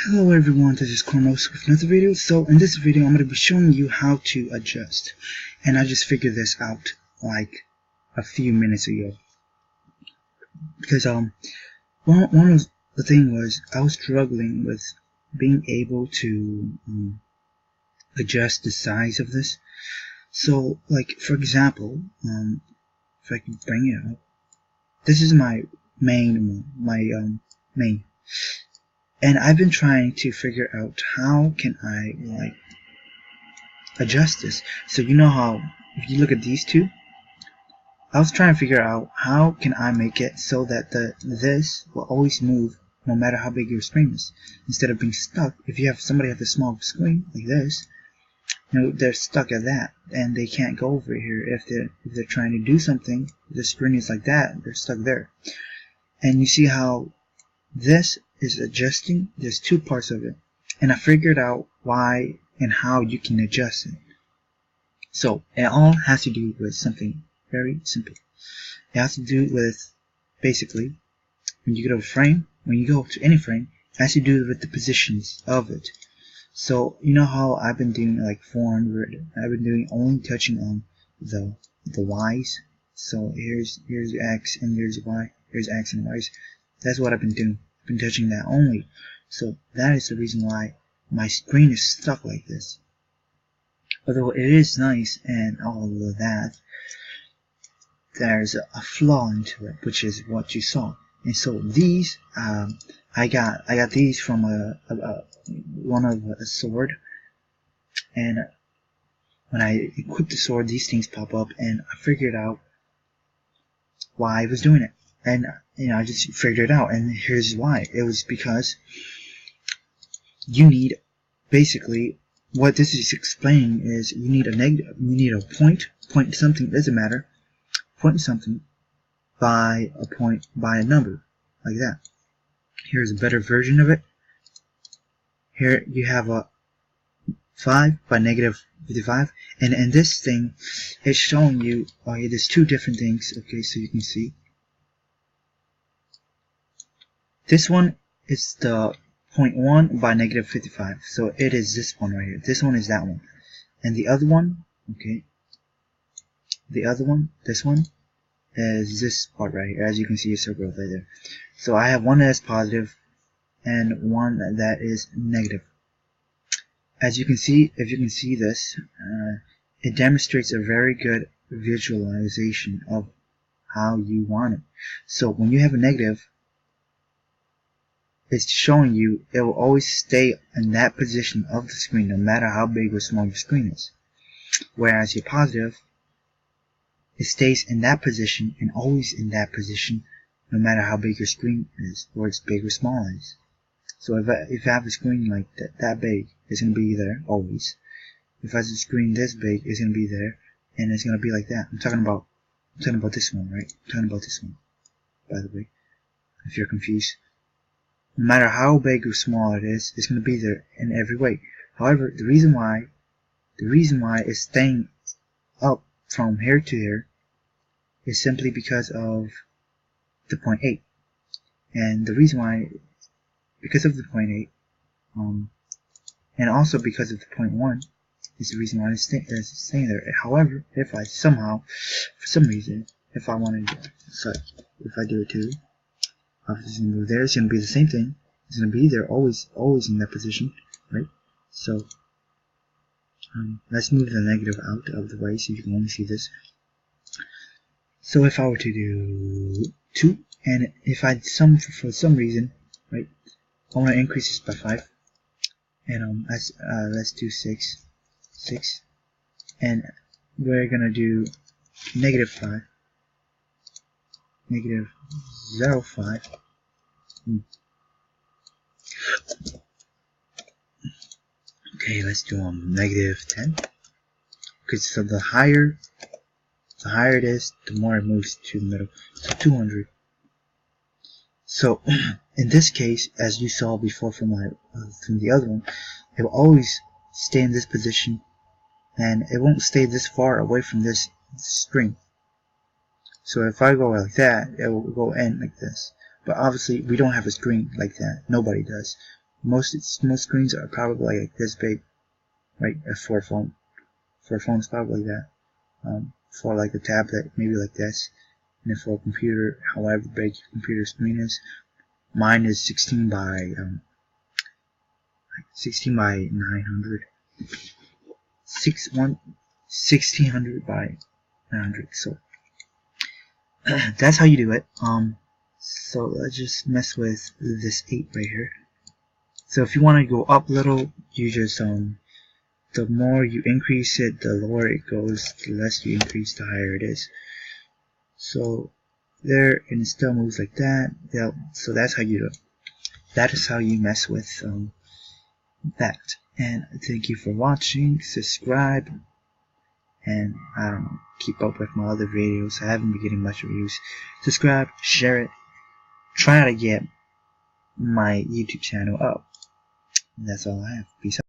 Hello everyone, this is Cornos with another video. So in this video I'm going to be showing you how to adjust, and I just figured this out like a few minutes ago because one of the thing was I was struggling with being able to adjust the size of this. So like for example, if I can bring it up, this is my main main. And I've been trying to figure out how can I like adjust this. So you know how if you look at these two, I was trying to figure out how can I make it so that this will always move no matter how big your screen is, instead of being stuck. If you have somebody have a small screen like this, you know, they're stuck at that and they can't go over here. If they're trying to do something, the screen is like that, they're stuck there. And you see how this is adjusting. There's two parts of it, and I figured out why and how you can adjust it. So it all has to do with something very simple. It has to do with basically when you go to a frame, when you go to any frame, it has to do with the positions of it. So you know how I've been doing like 400. I've been doing only touching on the Y's. So here's X and there's Y. Here's X and Y's. That's what I've been doing. I've been touching that only. So that is the reason why my screen is stuck like this. Although it is nice and all of that, there's a flaw into it, which is what you saw. And so these, I got these from one of a sword, and when I equip the sword, these things pop up, and I figured out why I was doing it. And you know, I just figured it out, and here's why. It was because you need, basically, what this is explaining is you need a negative, you need a point something, doesn't matter, point something by a point by a number, like that. Here's a better version of it. Here you have a 5 by negative 55, and this thing is showing you, okay, there's two different things. Okay, so you can see this one is the 0.1 by negative 55, so it is this one right here. This one is that one, and the other one, okay, the other one, this one, is this part right here. As you can see, a circle right there. So I have one that is positive and one that is negative. As you can see, if you can see this, it demonstrates a very good visualization of how you want it. So when you have a negative, it's showing you it will always stay in that position of the screen no matter how big or small your screen is. Whereas your positive, it stays in that position and always in that position no matter how big your screen is, or it's big or small is. So if I have a screen like that big, it's going to be there always. If I have a screen this big, it's going to be there, and it's going to be like that. I'm talking about this one, right? I'm talking about this one, by the way, if you're confused. No matter how big or small it is, it's going to be there in every way. However, the reason why it's staying up from here to here is simply because of the 0.8. And the reason why, because of the 0.8, and also because of the 0.1, is the reason why it's staying there. However, if I somehow, for some reason, if I wanted to, so if I do it too, it's going to move there, it's going to be the same thing. It's going to be there, always in that position, right? So, let's move the negative out of the way so you can only see this. So if I were to do 2, and if I for some reason, right, I want to increase this by 5, and let's do 6, and we're gonna do negative 5, negative 0.5. Okay, let's do negative 10. Because so the higher it is, the more it moves to the middle. So 200. So in this case, as you saw before from the other one, it will always stay in this position, and it won't stay this far away from this screen. So if I go like that, it will go in like this. But obviously, we don't have a screen like that. Nobody does. Most screens are probably like this big, right? For a phone. For a phone, it's probably that. For like a tablet, maybe like this. And then for a computer, however big your computer screen is, mine is 16 by 900. 1600 by 900. So that's how you do it. So let's just mess with this 8 right here. So if you want to go up a little, you just the more you increase it, the lower it goes. The less you increase, the higher it is. So there, and it still moves like that. Yeah, so that's how you do it. That is how you mess with that. And thank you for watching. Subscribe, and I don't know, keep up with my other videos. I haven't been getting much views. Subscribe, share it. Try to get my YouTube channel up. And that's all I have. Peace out.